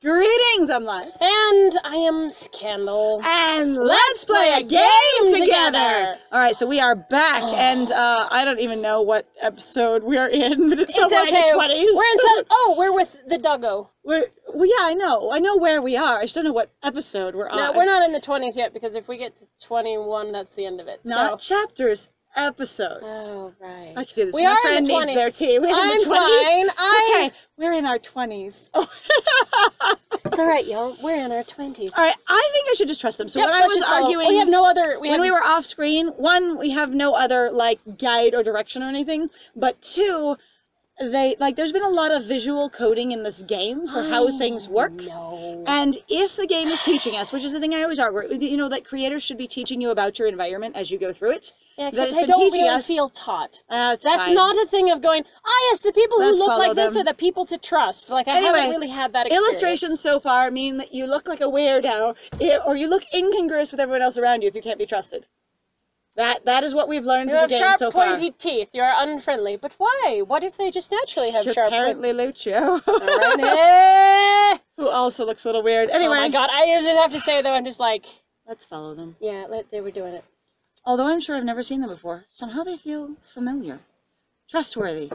Greetings, I'm Les. And I am Scandal. And let's play a game together! Alright, so we are back, and I don't even know what episode we're in, but it's somewhere okay. in the 20s. We're with the doggo. Well, yeah, I know where we are. I just don't know what episode we're on. No, we're not in the 20s yet, because if we get to 21, that's the end of it. Not chapters, episodes. Oh, right. I can do this. We My are friend in the 20s. needs their tea. We're I'm in the 20s. fine. It's okay. We're in our 20s. Oh. It's alright, y'all. We're in our 20s. Alright, I think I should just trust them. So what I was arguing... We have no other... When we were off screen, one, we have no other, like, guide or direction or anything. But two, there's been a lot of visual coding in this game for how things work. No. And if the game is teaching us, which is the thing I always argue, you know, that creators should be teaching you about your environment as you go through it. Yeah, except I don't really feel taught. That's fine. Not a thing of going, yes, the people who look like this are the people to trust. Like, I haven't really had that experience. Illustrations so far mean that you look like a weirdo, or you look incongruous with everyone else around you if you can't be trusted. That is what we've learned from the game so far. You have sharp, pointy teeth. You're unfriendly. But why? What if they just naturally have sharp, apparently Lucio. Who also looks a little weird. Anyway. Oh my god, I just have to say, though, I'm just like... Let's follow them. Yeah, they were doing it. Although I'm sure I've never seen them before, somehow they feel familiar. Trustworthy.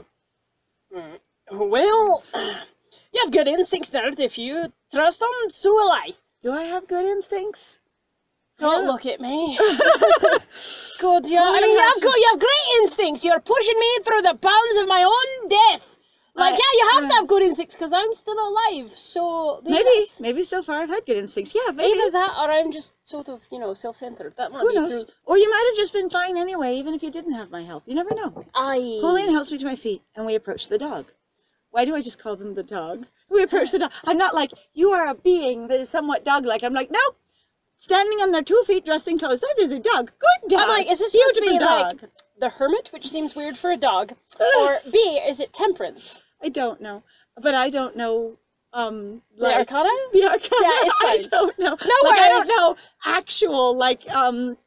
Well, you have good instincts, nerd. If you trust them, so will I. Do I have good instincts? Don't look at me. God, yeah. I mean, you have great instincts. You're pushing me through the bounds of my own death. Like, yeah, you have to have good instincts because I'm still alive. So maybe so far I've had good instincts. Yeah, maybe. Either that or I'm just sort of, you know, self-centered. That might Who be knows? true. Or you might have just been fine anyway, even if you didn't have my help. You never know. Julian helps me to my feet, and we approach the dog. Why do I just call them the dog? We approach the dog. I'm not like, you are a being that is somewhat dog-like. I'm like, no. Standing on their 2 feet, dressing toes. That is a dog. Good dog. I'm like, is this supposed to be like the hermit, which seems weird for a dog? Or B, is it temperance? I don't know. But I don't know, the Arcana? The Arcana. Yeah, it's fine. I don't know. No like, worries. I don't know actual,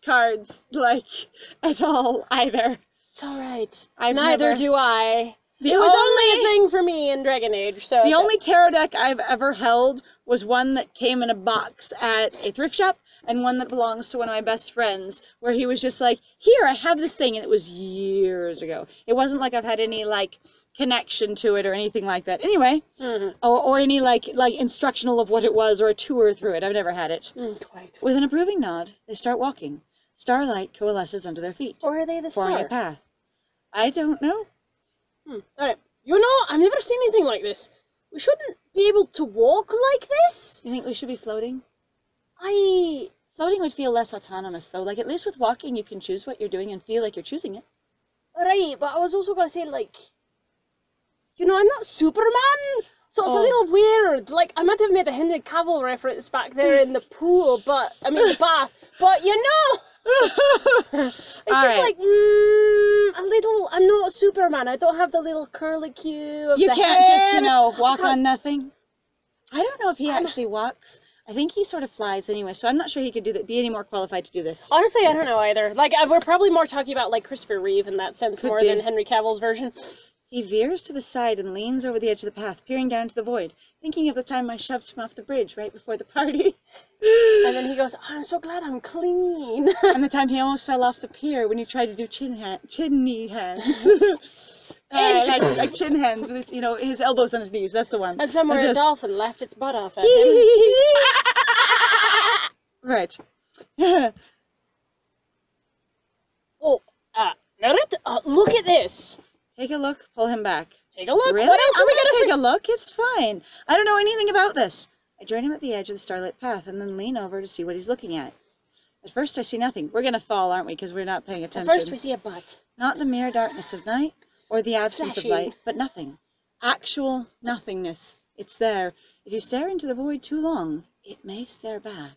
cards, at all, either. It's alright. Neither do I. It was only a thing for me in Dragon Age, so... The only tarot deck I've ever held was one that came in a box at a thrift shop, and one that belongs to one of my best friends, where he was just like, here, I have this thing, and it was years ago. It wasn't like I've had any, connection to it or anything like that. Anyway, or any, instructional of what it was, or a tour through it. I've never had it. Quite. With an approving nod, they start walking. Starlight coalesces under their feet. Or are they the forming star? a path. I don't know. Alright. You know, I've never seen anything like this. We shouldn't be able to walk like this? You think we should be floating? Floating would feel less autonomous, though. At least with walking, you can choose what you're doing and feel like you're choosing it. Right, but I was also going to say, you know, I'm not Superman, so it's a little weird. I might have made a Henry Cavill reference back there in the pool, the bath, but, you know... it's just a little... I'm not Superman. I don't have the little curlicue of the You can't head. just, you know, walk on nothing. I don't know if he actually walks. I think he sort of flies anyway, so I'm not sure he could be any more qualified to do this. Honestly, I don't know either. We're probably more talking about, Christopher Reeve in that sense more than Henry Cavill's version. He veers to the side and leans over the edge of the path, peering down into the void, thinking of the time I shoved him off the bridge right before the party. And then he goes, I'm so glad I'm clean. And the time he almost fell off the pier when he tried to do chinny hands. Like chin hands with his, his elbows on his knees. That's the one. And somewhere a dolphin left its butt off at him. Right. Look at this. Take a look. Pull him back. Take a look. Really? What else are we gonna take a look? It's fine. I don't know anything about this. I join him at the edge of the starlit path and then lean over to see what he's looking at. At first I see nothing. We're gonna fall, aren't we? Because we're not paying attention. At first we see a butt. Not the mere darkness of night or the absence of light, but nothing. Actual nothingness. It's there. If you stare into the void too long, it may stare back.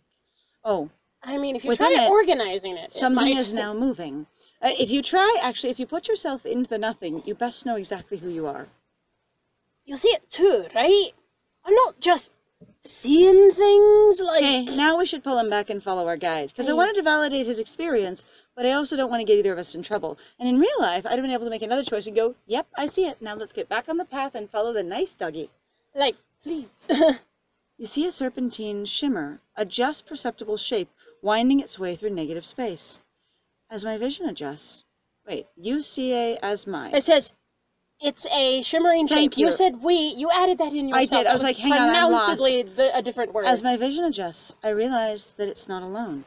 Oh. I mean, if you try organizing it, something is now moving. If you put yourself into the nothing, you best know exactly who you are. You see it too, right? I'm not just seeing things Okay, now we should pull him back and follow our guide. Because I wanted to validate his experience, but I also don't want to get either of us in trouble. And in real life, I'd have been able to make another choice and go, yep, I see it. Now let's get back on the path and follow the nice doggy. Please. You see a serpentine shimmer, a just perceptible shape winding its way through negative space. As my vision adjusts... Wait, you see a as my... It says, it's a shimmering Thank shape. you. You said we. You added that in yourself. I did. I was like, hang on, I'm lost. Pronouncedly a different word. As my vision adjusts, I realize that it's not alone.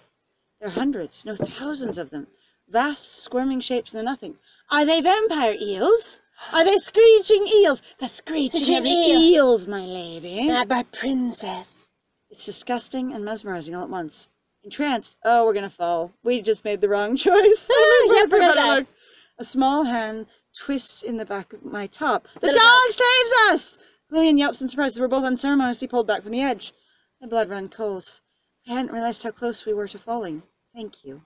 There are hundreds, no thousands of them. Vast, squirming shapes in the nothing. Are they vampire eels? Are they screeching eels? The screeching of the eels, my lady. My princess. It's disgusting and mesmerizing all at once. Entranced. Oh, we're gonna fall. We just made the wrong choice. Yep, we're gonna die. Look. A small hand twists in the back of my top. The dog saves us! Julian yelps in surprise as we're both unceremoniously pulled back from the edge. My blood ran cold. I hadn't realized how close we were to falling. Thank you.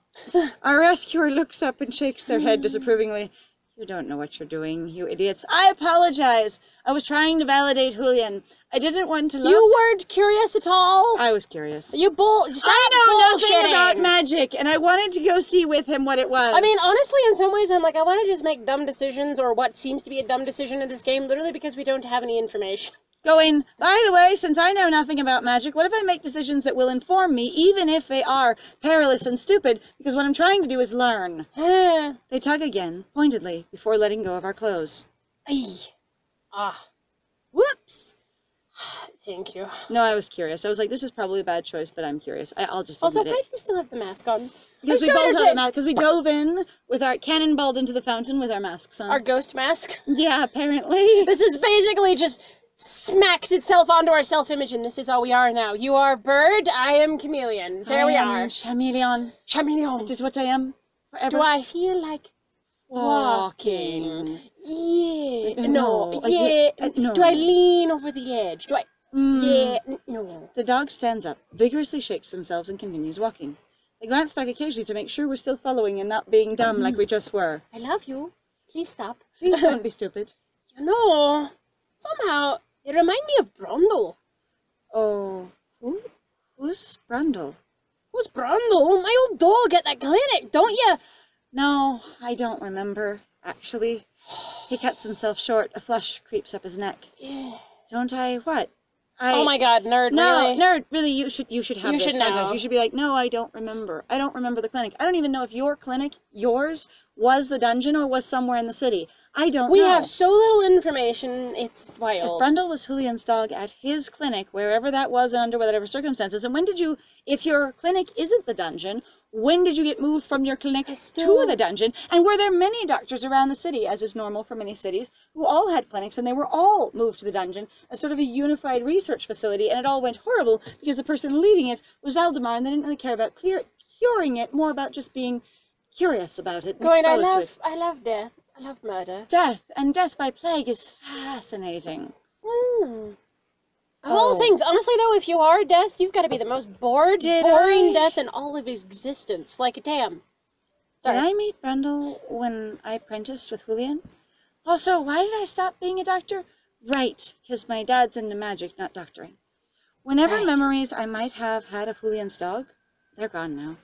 Our rescuer looks up and shakes their head disapprovingly. You don't know what you're doing, you idiots. I apologize. I was trying to validate Julian. I didn't want to look. You weren't curious at all? I was curious. You I know nothing about magic, and I wanted to go see with him what it was. I mean, honestly, in some ways, I'm like, I want to just make dumb decisions, or what seems to be a dumb decision in this game, literally because we don't have any information. Going, by the way, since I know nothing about magic, what if I make decisions that will inform me, even if they are perilous and stupid, because what I'm trying to do is learn. They tug again, pointedly, before letting go of our clothes. Whoops. Thank you. No, I was curious. I was like, this is probably a bad choice, but I'm curious. I'll just also, admit why it. do you still have the mask on? Because we both have the mask. Because we dove in with our cannonballed into the fountain with our masks on. Our ghost mask? Yeah, apparently. This is basically just smacked itself onto our self-image, and this is all we are now. You are bird, I am chameleon. There we are. Chameleon. Chameleon. That is what I am. Forever. Do I feel like walking? Yeah. No. Yeah. No. Do I lean over the edge? Do I... Yeah. No. The dog stands up, vigorously shakes themselves, and continues walking. They glance back occasionally to make sure we're still following and not being dumb like we just were. I love you. Please stop. Please don't be stupid. You know, somehow... It reminds me of Brundle. Oh, who's Brundle? Who's Brundle? My old dog at the clinic, don't you? No, I don't remember, actually. He cuts himself short. A flush creeps up his neck. Yeah. Don't I? What? Oh my god, nerd, no, really? Nerd, really, you should have this know. context. You should be like, no, I don't remember. I don't remember the clinic. I don't even know if your clinic, yours, was the dungeon or was somewhere in the city. I don't know. We have so little information, it's wild. If Brundle was Julian's dog at his clinic, wherever that was and under whatever circumstances, and when did you, if your clinic isn't the dungeon, when did you get moved from your clinic to the dungeon? And were there many doctors around the city, as is normal for many cities, who all had clinics and they were all moved to the dungeon as sort of a unified research facility, and it all went horrible because the person leading it was Valdemar and they didn't really care about curing it, more about just being curious about it. Going, I love death. I love murder. Death, and death by plague is fascinating. Of all things, honestly though, if you are death, you've got to be the most boring death in all of existence. Like, damn. Sorry. Did I meet Brundle when I apprenticed with Julian? Also, why did I stop being a doctor? Right, because my dad's into magic, not doctoring. Whenever memories I might have had of Julian's dog, they're gone now.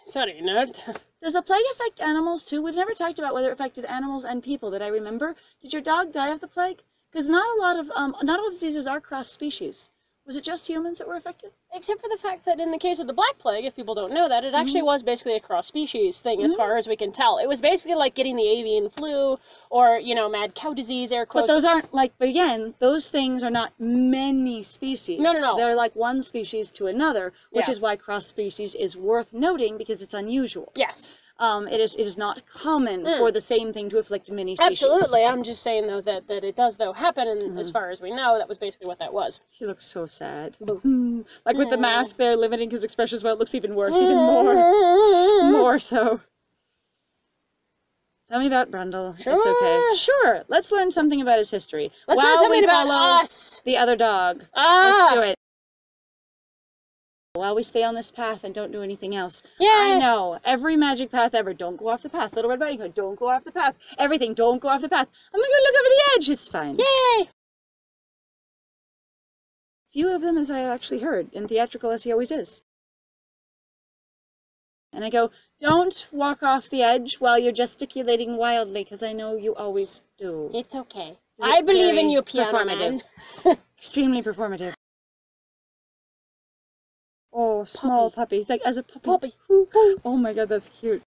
Sorry, nerd. Does the plague affect animals too? We've never talked about whether it affected animals and people that I remember. Did your dog die of the plague? Because not all diseases are cross-species. Was it just humans that were affected? Except for the fact that in the case of the Black Plague, if people don't know that, it actually was basically a cross-species thing as far as we can tell. It was basically like getting the avian flu or, you know, mad cow disease, air quotes. But those aren't like, but again, those things are not many species. No. They're like one species to another, which is why cross-species is worth noting because it's unusual. Yes. It is not common for the same thing to afflict many species. Absolutely. I'm just saying, though, that it does, though, happen, and as far as we know, that was basically what that was. He looks so sad. Like with the mask there, limiting his expressions, well, it looks even worse, even more so. Tell me about Brundle. Sure. It's okay. Sure. Let's learn something about his history. Let's learn something about us. The other dog. Let's do it. While we stay on this path and don't do anything else. Yeah. I know. Every magic path ever. Don't go off the path. Little Red Riding Hood. Don't go off the path. Everything. Don't go off the path. I'm going to look over the edge. It's fine. Yay! Few of them as I actually heard, and theatrical as he always is. And I go, don't walk off the edge while you're gesticulating wildly, because I know you always do. It's okay. I believe in you, piano man. Extremely performative. small puppy. Like as a puppy. Oh my god, that's cute.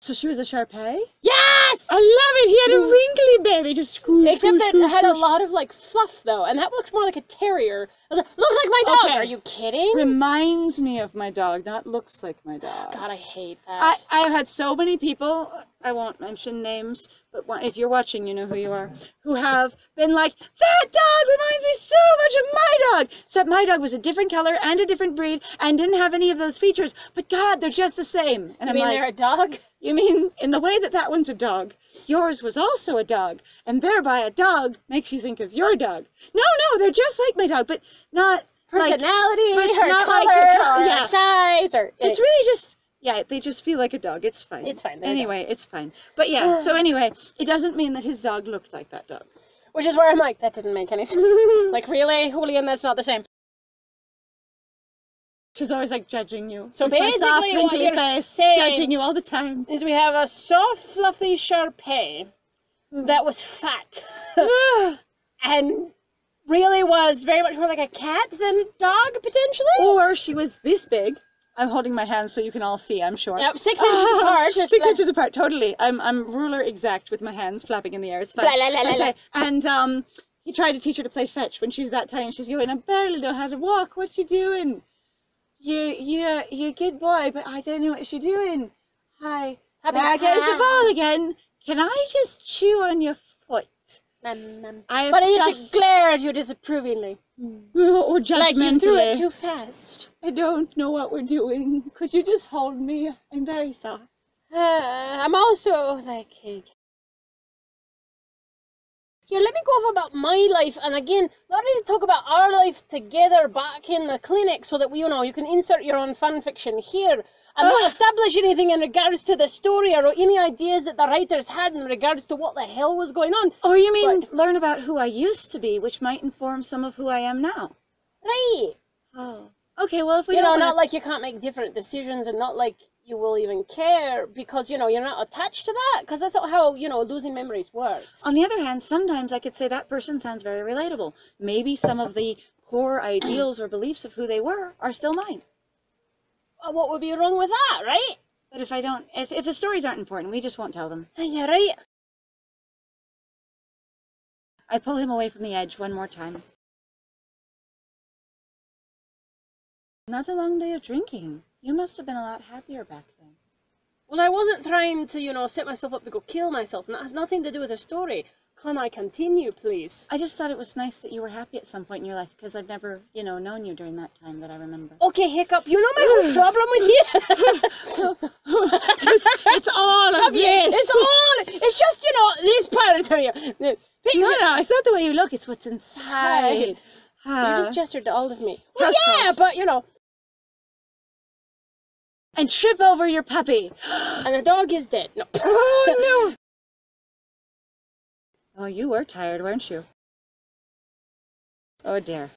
So she was a Shar-Pei? Yes! I love it! He had a wrinkly baby, just scooch, Except scooch, that scooch, it had a scooch. lot of, like, fluff, though, and that looks more like a terrier. I was like, looks like my dog! Okay. Are you kidding? Reminds me of my dog, not looks like my dog. God, I hate that. I've had so many people, I won't mention names, but if you're watching, you know who you are, who have been like, that dog reminds me so much of my dog! Except my dog was a different color and a different breed and didn't have any of those features, but God, they're just the same. And You mean like, they're a dog? You mean in the way that that one's a dog, yours was also a dog, and thereby a dog makes you think of your dog. No, they're just like my dog, but not personality, like, her not color, like or yeah. her size, or it's really just they just feel like a dog. It's fine. It's fine. Anyway, it's fine. But yeah, so anyway, it doesn't mean that his dog looked like that dog. Which is where I'm like, that didn't make any sense. Like, really, Julian, that's not the same. She's always like judging you. So With my basically soft, what wrinkly you're face, saying judging you all the time. Is we have a soft, fluffy Shar-Pei that was fat. And really was very much more like a cat than dog, potentially? Or she was this big. I'm holding my hands so you can all see, I'm sure. Yep, 6 inches apart. Just 6 inches apart, totally. I'm ruler exact with my hands flapping in the air. It's fine. Blah, blah, blah, blah. And he tried to teach her to play fetch when she's that tiny. And she's going, I barely know how to walk. What's she doing? You're a good boy, but I don't know what she's doing. Hi. There goes the ball again. Can I just chew on your foot? But I used to glare at you disapprovingly. Or judgmentally. Like you threw it too fast. I don't know what we're doing. Could you just hold me? I'm very soft. I'm also like, hey. Here, let me go off about my life, and again, not really talk about our life together back in the clinic, so that we, you can insert your own fan fiction here, and not establish anything in regards to the story or any ideas that the writers had in regards to what the hell was going on. Or you mean learn about who I used to be, which might inform some of who I am now? Right. Oh. Okay, well, if we not like you can't make different decisions, and not like you will even care because, you're not attached to that, because that's not how, losing memories works. On the other hand, sometimes I could say that person sounds very relatable. Maybe some of the core ideals or beliefs of who they were are still mine. Well, what would be wrong with that, right? But if I don't, if the stories aren't important, we just won't tell them. Yeah, right. I pull him away from the edge one more time. Not a long day of drinking. You must have been a lot happier back then. Well, I wasn't trying to, set myself up to go kill myself, and that has nothing to do with the story. Can I continue, please? I just thought it was nice that you were happy at some point in your life, because I've never, known you during that time that I remember. Okay, Hiccup, you know my whole problem with you? it's all of this! It's just, this part of you. No, it's not the way you look, it's what's inside. You just gestured to all of me. Well, That's yeah, close. but, And trip over your puppy. And the dog is dead. No. Oh, no! Oh, you were tired, weren't you? Oh, dear.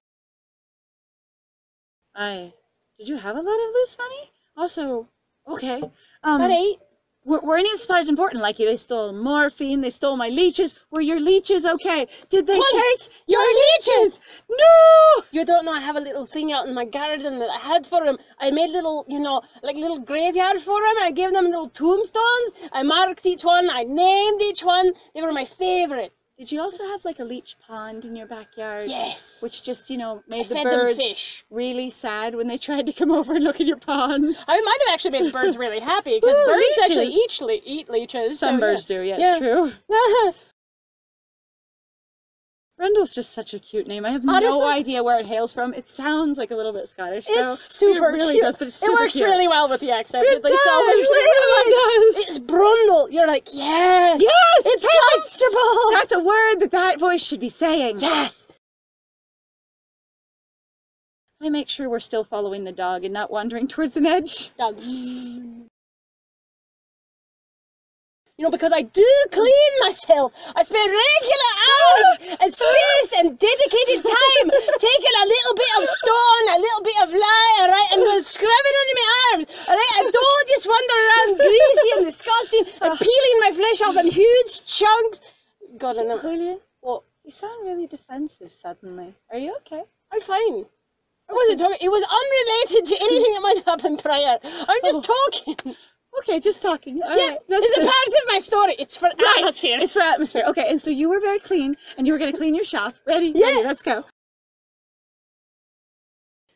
Did you have a lot of loose money? Also, okay. Right. Were any of the supplies important? Like, they stole morphine, they stole my leeches. Were your leeches okay? Did they take your leeches? No! You don't know, I have a little thing out in my garden that I had for him. I made little, little graveyard for him. I gave them little tombstones. I marked each one. I named each one. They were my favourite. Did you also have, like, a leech pond in your backyard? Yes. Which just, made the fed birds them fish. really sad when they tried to come over and look at your pond? I might have actually made the birds really happy, because birds leeches. actually eat leeches. Some birds do, yeah, it's true. Brundle's just such a cute name. I have no idea where it hails from. It sounds like a little bit Scottish. It's super it really cute. Does, but it's super it works cute. really well with the accent. It does. It's Brundle. You're like, yes. Yes. It's comfortable. That's a word that voice should be saying. Yes. I make sure we're still following the dog and not wandering towards an edge. Dog. Because I do clean myself. I spend regular hours and space and dedicated time taking a little bit of stone, a little bit of lye, alright, and then scrubbing under my arms, alright? I don't just wander around greasy and disgusting and peeling my flesh off in huge chunks. God, I know. Julian, What? you sound really defensive suddenly. Are you okay? I'm fine. I wasn't talking. It was unrelated to anything that might have happened prior. I'm just talking. Okay, just talking. All Yeah, right, it's a part of my story. It's for atmosphere. It's for atmosphere. Okay, and so you were very clean, and you were going to clean your shop. Ready? Yeah. Ready, let's go.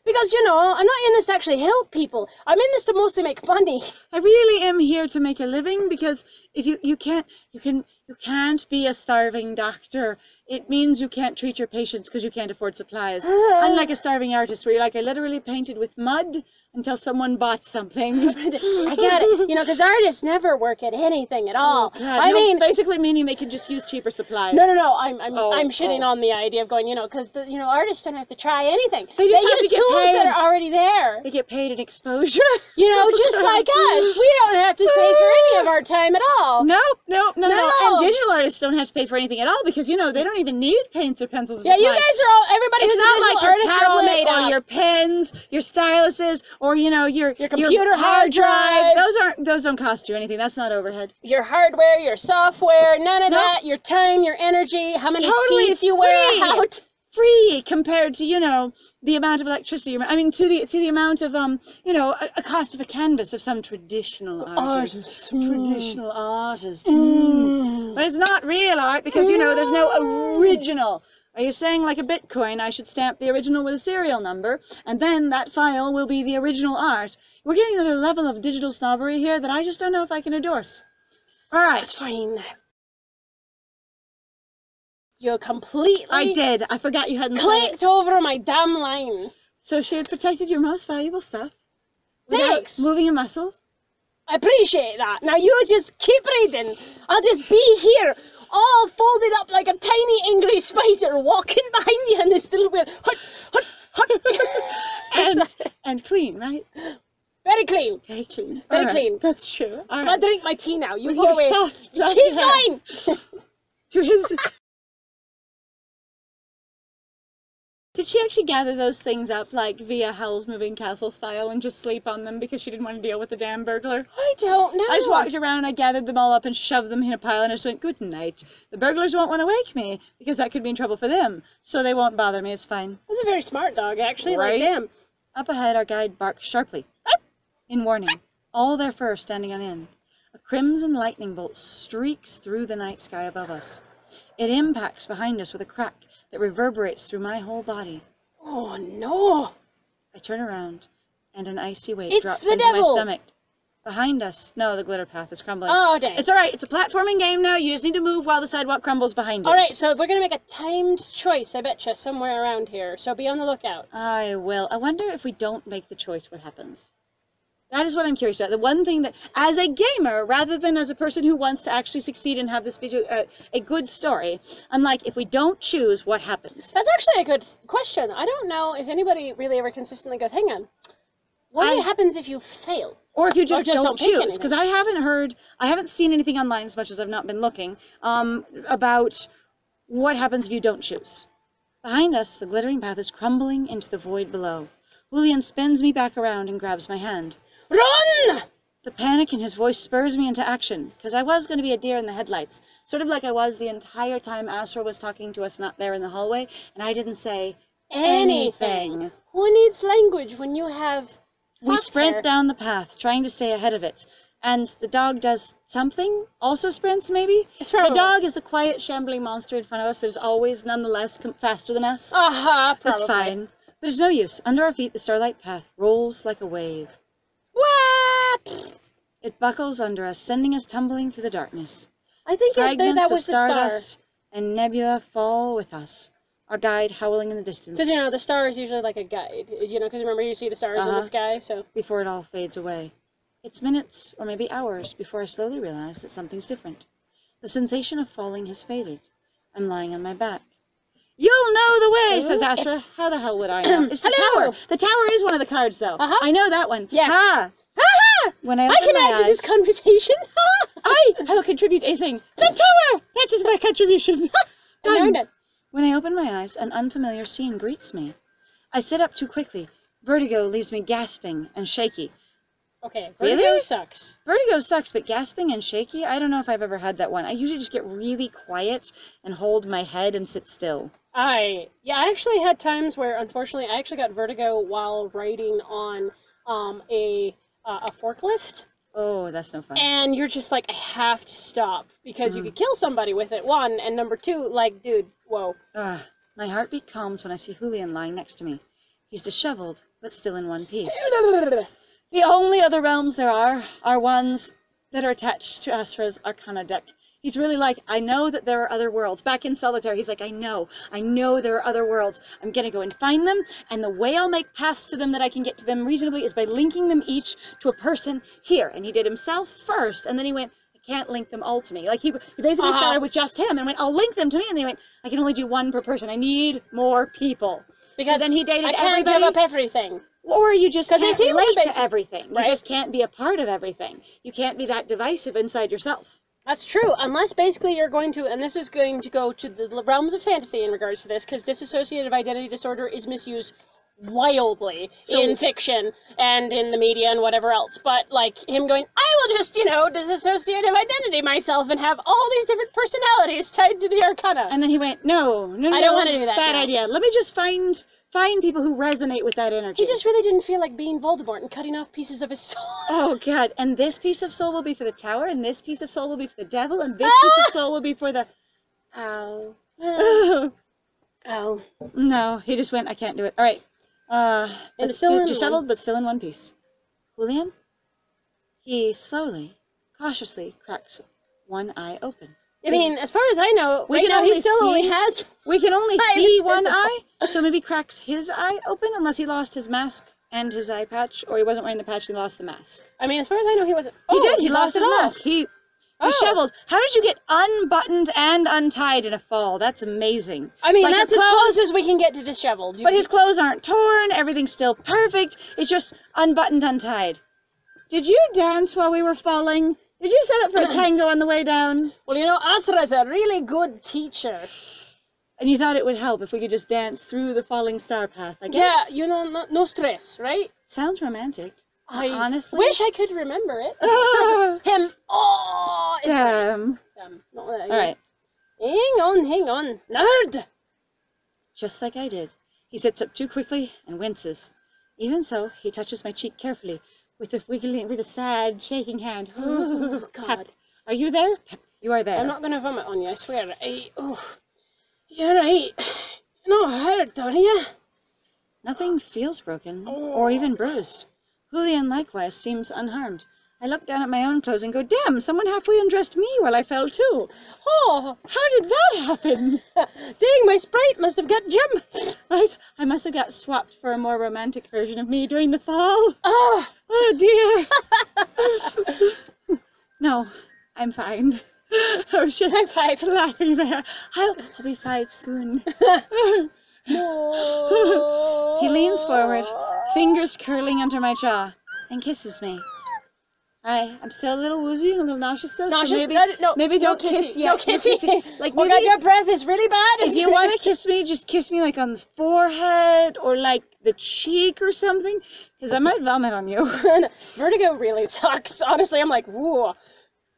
Because, you know, I'm not in this to actually help people. I'm in this to mostly make money. I really am here to make a living, because if you can't be a starving doctor. It means you can't treat your patients because you can't afford supplies. Unlike a starving artist where you're like, I literally painted with mud until someone bought something. I get it. You know, because artists never work at anything at all. Oh, I mean, basically meaning they can just use cheaper supplies. No. I'm shitting on the idea of going, you know, because you know, artists don't have to try anything. They just have use to get tools paid. that are already there. They get paid in exposure. You know, just like us. We don't have to pay for any of our time at all. No. And No. digital artists don't have to pay for anything at all, because, you know, they don't even need paints or pencils or Yeah, you supplies. guys are all, everybody It's who's not a like digital your artist are all tablet made or up. your pens, your styluses, or, you know, your computer hard drive. Those don't cost you anything. That's not overhead. Your hardware, your software, none of Nope. that. Your time, your energy, how many totally seats you wear free. out. Free compared to, you know, the amount of electricity. I mean, to the amount of you know, a cost of a canvas of some traditional artist. Traditional artist. But it's not real art, because, you know, there's no original. Are you saying, like a Bitcoin, I should stamp the original with a serial number, and then that file will be the original art? We're getting another level of digital snobbery here that I just don't know if I can endorse. All right. That's fine. You completely I did. I forgot you hadn't said clicked it. over my damn line. So she had protected your most valuable stuff. Thanks. Without moving a muscle. I appreciate that. Now you just keep reading. I'll just be here, all folded up like a tiny angry spider, walking behind you in this little weird and clean, right? Very clean. Very clean. Very All right. clean. That's true. All I'll right. drink my tea now. You With go your away. soft, fluffy Keep hair. going. To his... Did she actually gather those things up, like, via Howl's Moving Castle style, and just sleep on them because she didn't want to deal with the damn burglar? I don't know. I just walked around, I gathered them all up and shoved them in a pile, and I just went, good night. The burglars won't want to wake me, because that could be in trouble for them, so they won't bother me, it's fine. That's a very smart dog, actually. Right? Like, damn. Up ahead, our guide barks sharply, in warning, all their fur standing on end. A crimson lightning bolt streaks through the night sky above us. It impacts behind us with a crack that reverberates through my whole body. Oh no! I turn around, and an icy weight It's drops the into devil. my stomach. Behind us, no, the glitter path is crumbling. Oh, dang. It's alright, it's a platforming game now, you just need to move while the sidewalk crumbles behind you. Alright, so we're gonna make a timed choice, I betcha, somewhere around here, so be on the lookout. I will. I wonder if we don't make the choice, what happens? That is what I'm curious about. The one thing that, as a gamer, rather than as a person who wants to actually succeed and have this be a good story, I'm like, if we don't choose, what happens? That's actually a good question. I don't know if anybody really ever consistently goes, hang on, what happens if you fail? Or if you just, don't pick choose. anything. Because I haven't seen anything online, as much as I've not been looking, about what happens if you don't choose. Behind us, the glittering path is crumbling into the void below. Julian spins me back around and grabs my hand. Run! The panic in his voice spurs me into action, because I was going to be a deer in the headlights, sort of like I was the entire time Astra was talking to us not there in the hallway, and I didn't say anything. Who needs language when you have We fox sprint hair? down the path, trying to stay ahead of it, and the dog does something, also sprints maybe? It's probably- The dog is the quiet, shambling monster in front of us that is always nonetheless faster than us. Probably. That's fine. But it's no use. Under our feet, the starlight path rolls like a wave. What? It buckles under us, sending us tumbling through the darkness. I think Fragments that of was the star. stardust and nebula fall with us, our guide howling in the distance. Because, you know, the star is usually like a guide, you know, because remember you see the stars in the sky, so. Before it all fades away. It's minutes, or maybe hours, before I slowly realize that something's different. The sensation of falling has faded. I'm lying on my back. You'll know the way, says Astra. it's- How the hell would I know? It's the Hello. tower. The tower is one of the cards, though. I know that one. Yes. Ha! Ha-ha! When I I open can my add to this eyes- conversation. I will contribute a thing. The tower! That is my contribution. I learned it. When I open my eyes, an unfamiliar scene greets me. I sit up too quickly. Vertigo leaves me gasping and shaky. Okay, Really? vertigo sucks. Vertigo sucks, but gasping and shaky, I don't know if I've ever had that one. I usually just get really quiet and hold my head and sit still. I actually had times where, unfortunately, I actually got vertigo while riding on a forklift. Oh, that's no fun. And you're just like, I have to stop because you could kill somebody with it, one, and number two, like, dude, whoa. My heartbeat calms when I see Julian lying next to me. He's disheveled, but still in one piece. The only other realms there are ones that are attached to Astra's Arcana deck. He's really like, I know that there are other worlds. Back in Solitaire, he's like, I know there are other worlds. I'm gonna go and find them, and the way I'll make paths to them that I can get to them reasonably is by linking them each to a person here. And he did himself first, and then he went, I can't link them all to me. Like, he basically started with just him, and went, I'll link them to me, and then he went, I can only do one per person. I need more people. Because so then he dated I can't everybody. give up everything. Or you just can't relate to everything. Right? You just can't be a part of everything. You can't be that divisive inside yourself. That's true, unless basically you're going to, and this is going to go to the realms of fantasy in regards to this, because dissociative identity disorder is misused wildly in fiction and in the media and whatever else. But, like, him going, I will just, dissociative identity myself and have all these different personalities tied to the Arcana. And then he went, no, I don't want to do that. Bad idea. Let me just find people who resonate with that energy. He just really didn't feel like being Voldemort and cutting off pieces of his soul. Oh, God. And this piece of soul will be for the tower, and this piece of soul will be for the devil, and this piece of soul will be for the... Ow. Oh. No, he just went, I can't do it. All right. But still disheveled, but still in one piece. Julian? He slowly, cautiously cracks one eye open. I mean, as far as I know, right now he still only has... We can only see one eye, so maybe cracks his eye open unless he lost his mask and his eye patch, or he wasn't wearing the patch and he lost the mask. I mean, as far as I know, he wasn't... He did, he lost his it all. mask. He disheveled. How did you get unbuttoned and untied in a fall? That's amazing. I mean, like, that's as close as we can get to disheveled. But his clothes aren't torn, everything's still perfect, it's just unbuttoned, untied. Did you dance while we were falling? Did you set up for a tango on the way down? Well, Asra's a really good teacher. And you thought it would help if we could just dance through the falling star path, I guess? Yeah, no stress, right? Sounds romantic. I honestly wish I could remember it. Him. Oh, it's damn. Not that. All right. Hang on. Nerd! Just like I did. He sits up too quickly and winces. Even so, he touches my cheek carefully with a sad, shaking hand. Oh, God. Pep, are you there? Pep, you are there. I'm not going to vomit on you, I swear. You're right. You're not hurt, are you? Nothing feels broken, or even bruised. Julian likewise seems unharmed. I look down at my own clothes and go, damn, someone halfway undressed me while I fell too. Oh, how did that happen? Dang, my Sprite must have got jumped. I must have got swapped for a more romantic version of me during the fall. Oh dear. No, I'm fine. I was just laughing there. I'll be 5 soon. No. He leans forward, fingers curling under my jaw, and kisses me. I'm still a little woozy and a little nauseous though, so maybe don't kiss yet. No kissing. Like, maybe, God, your breath is really bad. If you want to kiss me, just kiss me like on the forehead or like the cheek or something, because I might vomit on you. Vertigo really sucks. Honestly, I'm like, whoa,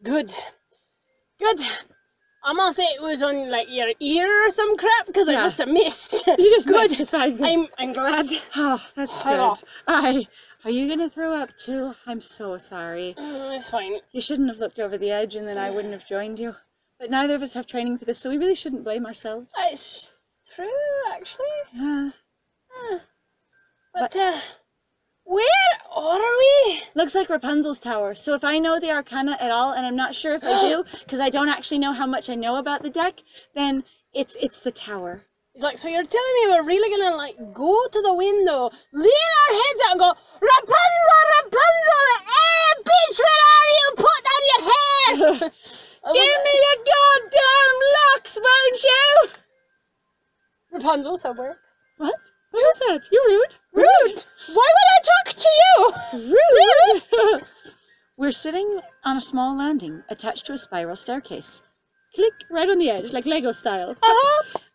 good. I'm gonna say it was on like your ear or some crap because I must have missed. You just good. It's fine. I'm glad. Oh, that's good. Are you gonna throw up too? I'm so sorry. It's fine. You shouldn't have looked over the edge and then I wouldn't have joined you. But neither of us have training for this, so we really shouldn't blame ourselves. It's true, actually. Yeah. But where are we? Looks like Rapunzel's tower. So if I know the Arcana at all, and I'm not sure if I do, because I don't actually know how much I know about the deck, then it's the tower. He's like, so you're telling me we're really gonna like go to the window, lean our heads out and go, Rapunzel, hey bitch, where are you? Put down your hair! Give me the goddamn locks, won't you? Rapunzel somewhere. What? What was that? You rude. Rude! Why would I talk to you? Rude! We're sitting on a small landing attached to a spiral staircase. Click, right on the edge, like Lego style.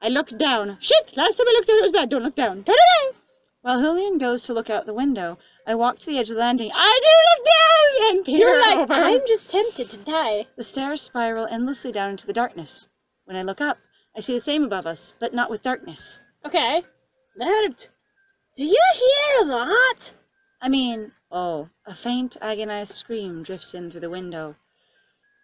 I look down. Shit! Last time I looked down it was bad. Don't look down. Turn it down! While Julian goes to look out the window, I walk to the edge of the landing. I do look down! And peer You're like, over. I'm just tempted to die. The stairs spiral endlessly down into the darkness. When I look up, I see the same above us, but not with darkness. Okay. Nerd, do you hear that? I mean, oh, a faint, agonized scream drifts in through the window.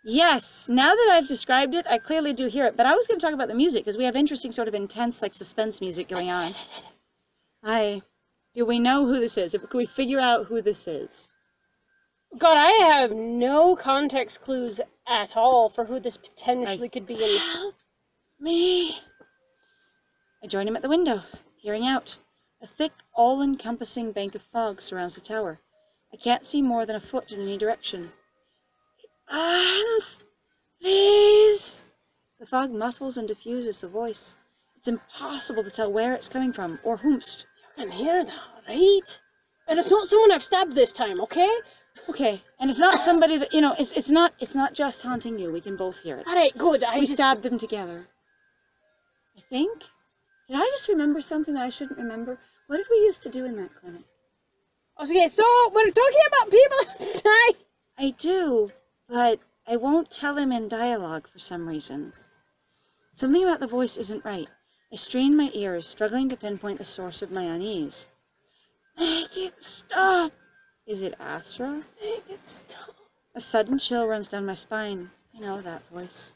Yes, now that I've described it, I clearly do hear it, but I was going to talk about the music, because we have interesting sort of intense, like, suspense music going on. Do we know who this is? Can we figure out who this is? God, I have no context clues at all for who this potentially could be. Help me. I join him at the window, peering out. A thick, all-encompassing bank of fog surrounds the tower. I can't see more than a foot in any direction. Hans, please. The fog muffles and diffuses the voice. It's impossible to tell where it's coming from, or whomst. You can hear that, right? And it's not someone I've stabbed this time, okay? Okay, and it's not somebody that, you know, it's not just haunting you. We can both hear it. Alright, good. We stabbed them together. I think? Did I just remember something that I shouldn't remember? What did we used to do in that clinic? Okay, so we're talking about people inside. I do, but I won't tell him in dialogue for some reason. Something about the voice isn't right. I strain my ears, struggling to pinpoint the source of my unease. Make it stop! Is it Asra? Make it stop. A sudden chill runs down my spine. I know that voice.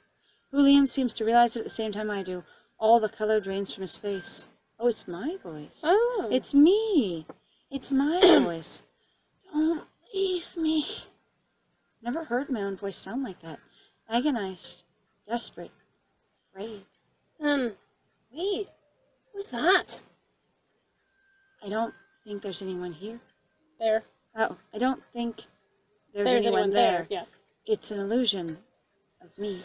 Julian seems to realize it at the same time I do. All the color drains from his face. Oh, it's my voice. Oh. It's me. It's my voice. Don't leave me. Never heard my own voice sound like that. Agonized, desperate, afraid. Wait. Who's that? I don't think there's anyone here. There. Oh, I don't think there's anyone there. Yeah. It's an illusion of me.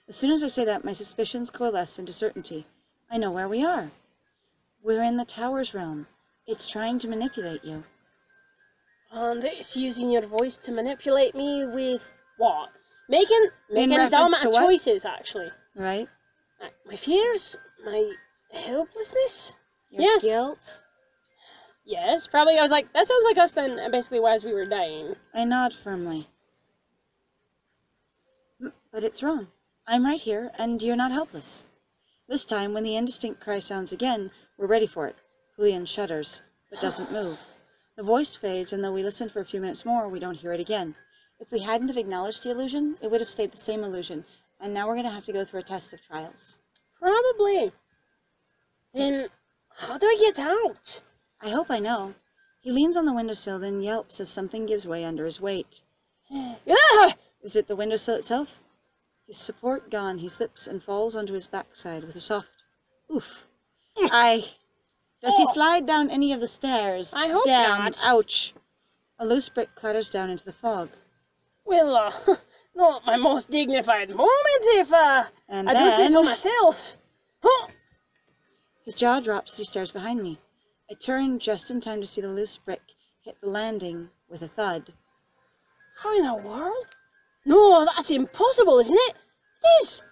As soon as I say that, my suspicions coalesce into certainty. I know where we are. We're in the tower's realm. It's trying to manipulate you. And it's using your voice to manipulate me with what? Making dumb choices, actually. Right? My fears, my helplessness. Your guilt. Yes, probably. I was like, that sounds like us then, basically, as we were dying. I nod firmly. But it's wrong. I'm right here, and you're not helpless. This time, when the indistinct cry sounds again, we're ready for it. Julian shudders, but doesn't move. The voice fades, and though we listen for a few minutes more, we don't hear it again. If we hadn't have acknowledged the illusion, it would have stayed the same illusion, and now we're going to have to go through a test of trials. Probably. Then, how do I get out? I hope I know. He leans on the windowsill, then yelps as something gives way under his weight. Ah! Is it the windowsill itself? His support gone, he slips and falls onto his backside with a soft oof. Does he slide down any of the stairs? I hope Damn, not. Ouch. A loose brick clatters down into the fog. Well, not my most dignified moment if I do say so myself. Huh. His jaw drops as he stares behind me. I turn just in time to see the loose brick hit the landing with a thud. How in the world? No, that's impossible, isn't it? It is.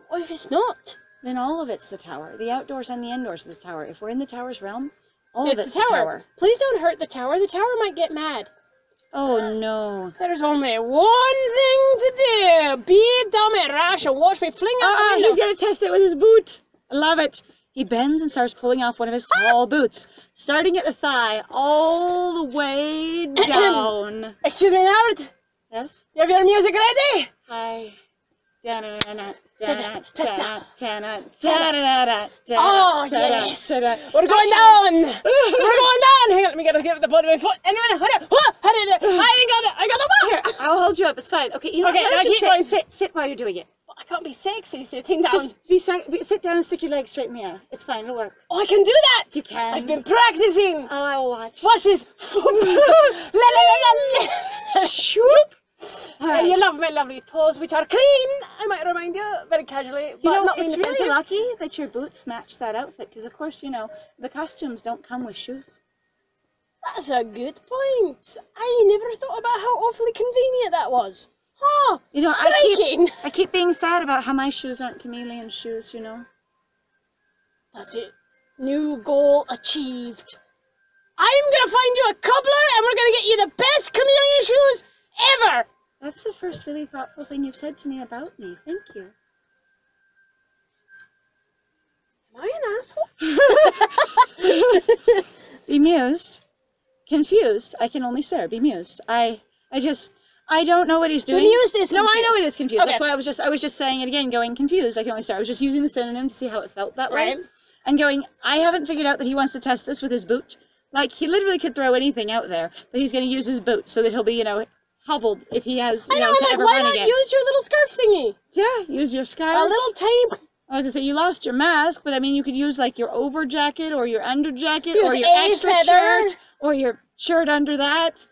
What if it's not? Then all of it's the tower. The outdoors and the indoors of the tower. If we're in the tower's realm, all of it's the tower. Please don't hurt the tower. The tower might get mad. Oh no. There's only one thing to do. Be dumb and rash and watch me fling out the window. He's gonna test it with his boot. I love it. He bends and starts pulling off one of his tall boots, starting at the thigh, all the way down. Excuse me, nerd. Yes? You have your music ready? Hi. Oh, yes. We're going down. We're going down. Hang on, let me get the bottom of my foot. Anyway, hold up. I got the Here, I'll hold you up. It's fine. Okay, you know okay, what? keep going. Sit while you're doing it. I can't be sexy sitting down. Just sit down and stick your legs straight in the air. It's fine. It'll work. Oh, I can do that. You can. I've been practicing. Oh, I'll watch. Watch this. Shoop. And you love my lovely toes, which are clean, I might remind you, very casually. But You know, not being it's offensive. really lucky that your boots match that outfit, because of course, you know, the costumes don't come with shoes. That's a good point. I never thought about how awfully convenient that was. Oh, You know, striking. I keep being sad about how my shoes aren't chameleon shoes, you know. That's it. New goal achieved. I'm gonna find you a cobbler and we're gonna get you the best chameleon shoes ever. That's the first really thoughtful thing you've said to me about me. Thank you. Am I an asshole? Bemused. Confused. I can only stare. Bemused. I don't know what he's doing. Bemused is confused. No, I know it is confused. Okay. That's why I was just saying it again, going confused. I can only stare. I was just using the synonym to see how it felt that way. Right. And going, I haven't figured out that he wants to test this with his boot. Like, he literally could throw anything out there, but he's going to use his boot so that he'll be, hobbled if he has, I know, to I'm ever like, why run not again. use your little scarf thingy? Yeah, use your scarf. A little tiny... I was going to say, you lost your mask, but I mean, you could use, like, your over jacket or your under jacket Use or your a extra feather. shirt or your shirt under that.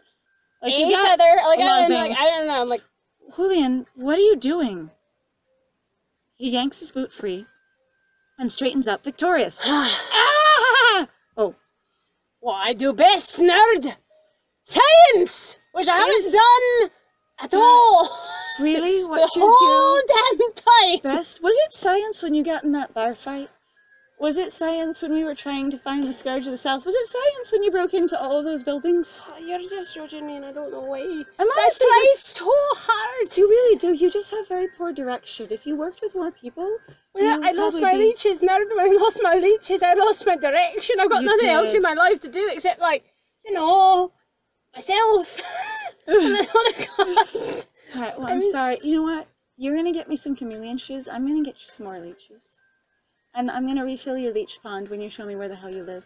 Like, you got feather. Like, a lot of I things. don't know. I'm like, Julian, what are you doing? He yanks his boot free and straightens up victorious. Ah! Oh. what I do best, nerd. Science! Which I haven't done at all. Really? The What you whole do damn time. best? Was it science when you got in that bar fight? Was it science when we were trying to find the Scourge of the South? Was it science when you broke into all of those buildings? Oh, you're just judging me and I don't know why. I'm I honestly try just... so hard. You really do. You just have very poor direction. If you worked with more people... When you would I lost probably my leeches, nerd. When I lost my leeches, I lost my direction. I've got You nothing else did. in my life to do except, like, myself. And that's all I've got. Alright, well, I'm sorry. You know what? You're gonna get me some chameleon shoes. I'm gonna get you some more leeches. And I'm gonna refill your leech pond when you show me where the hell you live.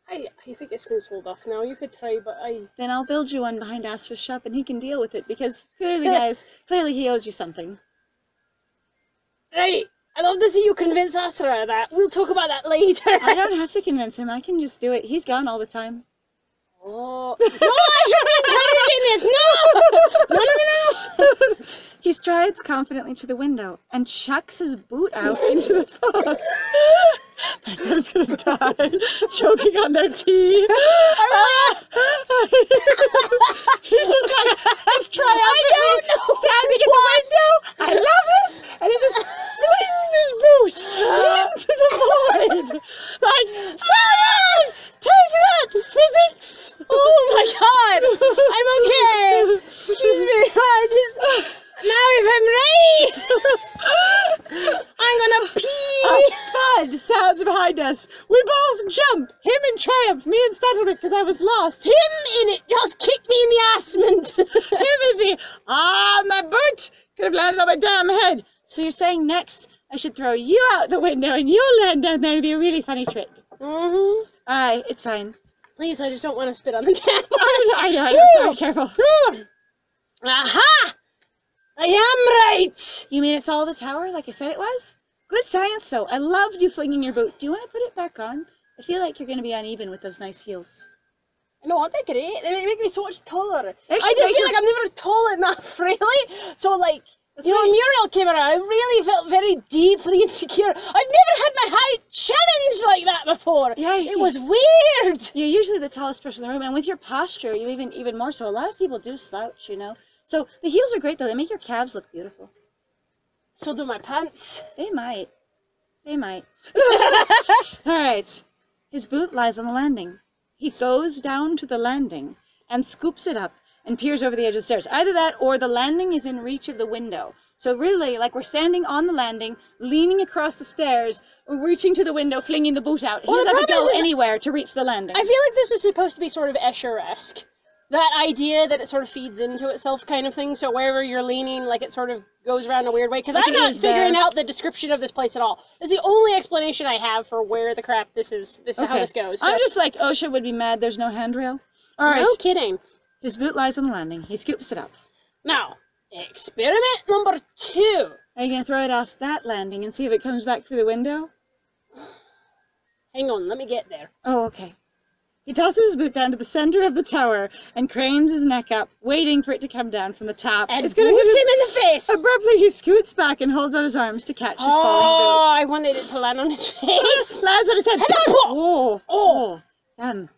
I think it's been sold off now. You could try, but Then I'll build you one behind Astra's shop and he can deal with it because clearly, guys, clearly he owes you something. Right. I'd love to see you convince Astra of that. We'll talk about that later. I don't have to convince him. I can just do it. He's gone all the time. Oh. No, I shouldn't be encouraging this! No! No. He strides confidently to the window and chucks his boot out into the fog. My friend's gonna die, choking on their tea. He's just like, he's triumphantly standing in the window. I love this! And he just flings his boot into the void. Like, Simon! Take that, physics! Oh my god! I'm okay! Excuse me, now if I'm ready, I'm gonna pee! A thud sounds behind us. We both jump. Him in triumph, me in startlement because I was lost. Him in it just kicked me in the assment! Him in me. Ah, my boot could have landed on my damn head. So you're saying next I should throw you out the window and you'll land down there and be a really funny trick. Mm-hmm. Aye, it's fine. Please, I just don't want to spit on the table. I know, sorry, careful. Aha! I am right! You mean it's all the tower like I said it was? Good science though. I loved you flinging your boot. Do you want to put it back on? I feel like you're going to be uneven with those nice heels. No, aren't they great? They make me so much taller. They I should just make feel your- like I'm never tall enough, really. So, like, you know, when Muriel came around, I really felt very deeply insecure. I've never had my height challenged like that before. Yeah, it was weird. You're usually the tallest person in the room, and with your posture, you even more so. A lot of people do slouch, you know. So the heels are great though. They make your calves look beautiful. So do my pants. They might. They might. All right. His boot lies on the landing. He goes down to the landing and scoops it up and peers over the edge of the stairs. Either that or the landing is in reach of the window. So really, like, we're standing on the landing, leaning across the stairs, reaching to the window, flinging the boot out. He Well, doesn't the have to problem go is- anywhere to reach the landing. I feel like this is supposed to be sort of Escher-esque. That idea that it sort of feeds into itself kind of thing, so wherever you're leaning, like, it sort of goes around a weird way. Because Like I'm it not is figuring there. out the description of this place at all. It's the only explanation I have for where the crap this is how this goes. So. I'm just like, OSHA would be mad there's no handrail. All right. No kidding. His boot lies on the landing. He scoops it up. Now, experiment number 2. Are you going to throw it off that landing and see if it comes back through the window? Hang on, let me get there. Oh, okay. He tosses his boot down to the center of the tower and cranes his neck up, waiting for it to come down from the top. And It's boot him gonna in the face! Abruptly, he scoots back and holds out his arms to catch his falling Oh, boot. I wanted it to land on his face. Lands on his head. Oh, oh, damn.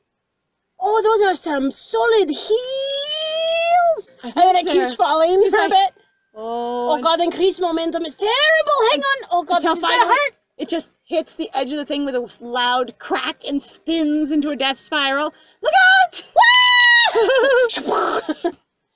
Oh, those are some solid heels! I think And then it they're- keeps falling He's for like- a bit. Oh, Oh god, increased momentum is terrible! Hang on! Oh god, until this is gonna finally hurt! it just hits the edge of the thing with a loud crack and spins into a death spiral. Look out! All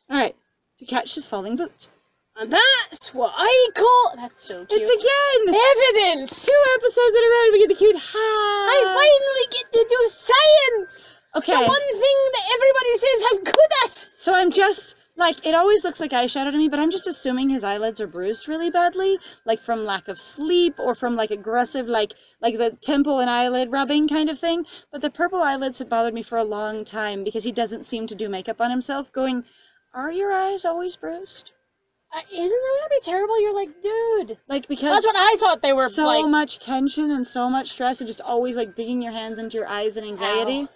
right, to catch his falling boot. And that's what I call... That's so cute. It's again! Evidence! 2 episodes in a row we get the cute ha! I finally get to do science! Okay. The one thing that everybody says I'm good at! So I'm just, like, it always looks like eyeshadow to me, but I'm just assuming his eyelids are bruised really badly, like from lack of sleep or from, like, aggressive, like the temple and eyelid rubbing kind of thing. But the purple eyelids have bothered me for a long time because he doesn't seem to do makeup on himself, going, are your eyes always bruised? Isn't that gonna be terrible? You're like, dude. Like, because that's what I thought they were so like. much tension and so much stress and just always, like, digging your hands into your eyes and anxiety. Ow.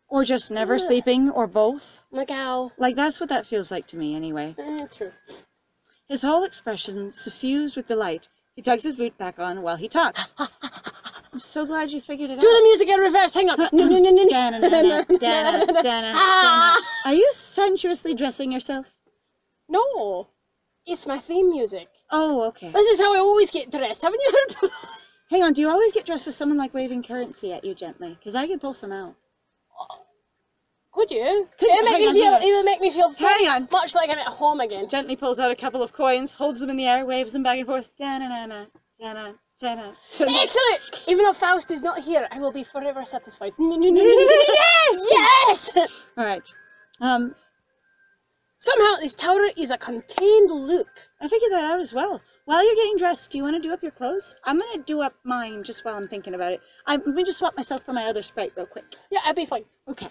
Or just never sleeping, or both. Like, ow. Like, that's what that feels like to me, anyway. That's true. His whole expression suffused with delight. He tugs his boot back on while he talks. I'm so glad you figured it Do out. the music in reverse. Hang on. Are you sensuously dressing yourself? No. It's my theme music. Oh, okay. This is how I always get dressed. Haven't you heard before? Hang on, do you always get dressed with someone like waving currency at you gently? Because I could pull some out. Could you? Could It would make me feel hang on. much like I'm at home again. Gently pulls out a couple of coins, holds them in the air, waves them back and forth. Da-na-na-na, da-na, da-na, da-na. Excellent! Even though Faust is not here, I will be forever satisfied. Yes! Yes! Alright. Somehow this tower is a contained loop. I figured that out as well. While you're getting dressed, do you want to do up your clothes? I'm going to do up mine just while I'm thinking about it. Let me just swap myself for my other sprite real quick. Yeah, I'd be fine. Okay.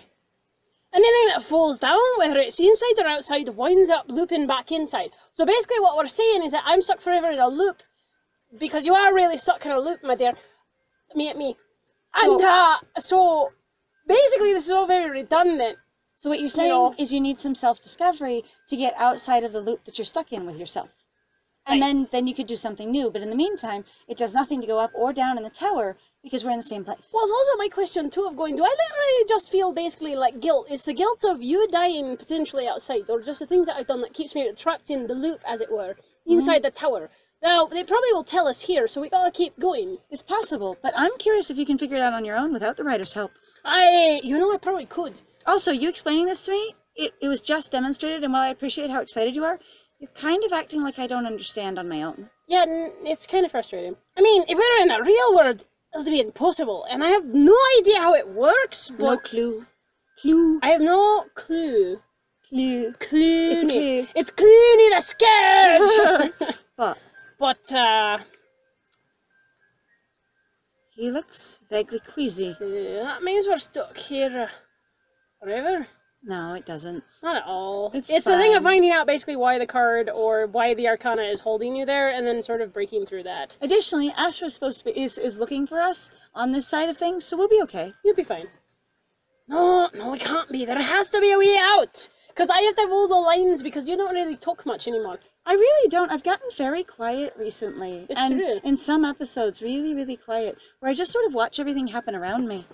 Anything that falls down, whether it's inside or outside, winds up looping back inside. So basically what we're saying is that I'm stuck forever in a loop, because you are really stuck in a loop, my dear. Me. So, And so basically this is all very redundant. So what you're saying is you need some self-discovery to get outside of the loop that you're stuck in with yourself. And Right. then you could do something new. But in the meantime, it does nothing to go up or down in the tower because we're in the same place. Well, it's also my question too of going, do I literally just feel basically like guilt? It's the guilt of you dying potentially outside, or just the things that I've done that keeps me trapped in the loop, as it were, inside the tower. Now, they probably will tell us here, so we gotta keep going. It's possible, but I'm curious if you can figure it out on your own without the writer's help. I probably could. Also, you explaining this to me, it was just demonstrated, and while I appreciate how excited you are, you're kind of acting like I don't understand on my own. Yeah, it's kind of frustrating. I mean, if we were in the real world, it would be impossible, and I have no idea how it works, but... No clue. Clue. I have no clue. Clue. Clue. It's a clue. It's Clooney the Scourge! But, he looks vaguely queasy. that means we're stuck here forever. No, it doesn't. Not at all. It's the thing of fine. finding out basically why the card or why the Arcana is holding you there, and then sort of breaking through that. Additionally, Astra is supposed to be is looking for us on this side of things, so we'll be okay. You'll be fine. No, it can't be. There has to be a way out. Because I have to hold the lines because you don't really talk much anymore. I really don't. I've gotten very quiet recently. It's and true. in some episodes, really, really quiet, where I just sort of watch everything happen around me.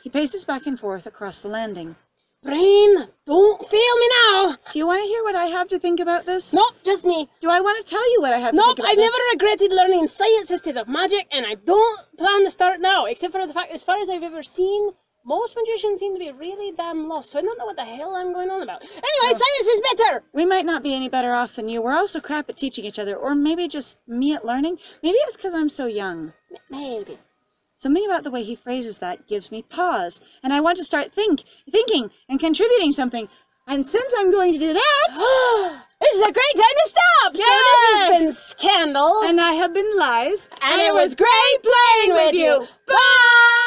He paces back and forth across the landing. Brain, don't fail me now. Do you want to hear what I have to think about this? Nope, just me. Do I want to tell you what I have to Nope, think about I've this? never regretted learning science instead of magic, and I don't plan to start now, except for the fact, as far as I've ever seen, most magicians seem to be really damn lost, so I don't know what the hell I'm going on about. Anyway, science is better! We might not be any better off than you. We're also crap at teaching each other, or maybe just me at learning. Maybe it's because I'm so young. Maybe. Something about the way he phrases that gives me pause, and I want to start thinking and contributing something. And since I'm going to do that... This is a great time to stop! Yay! So this has been Scandal. And I have been Lies. And it was great playing with you. Bye!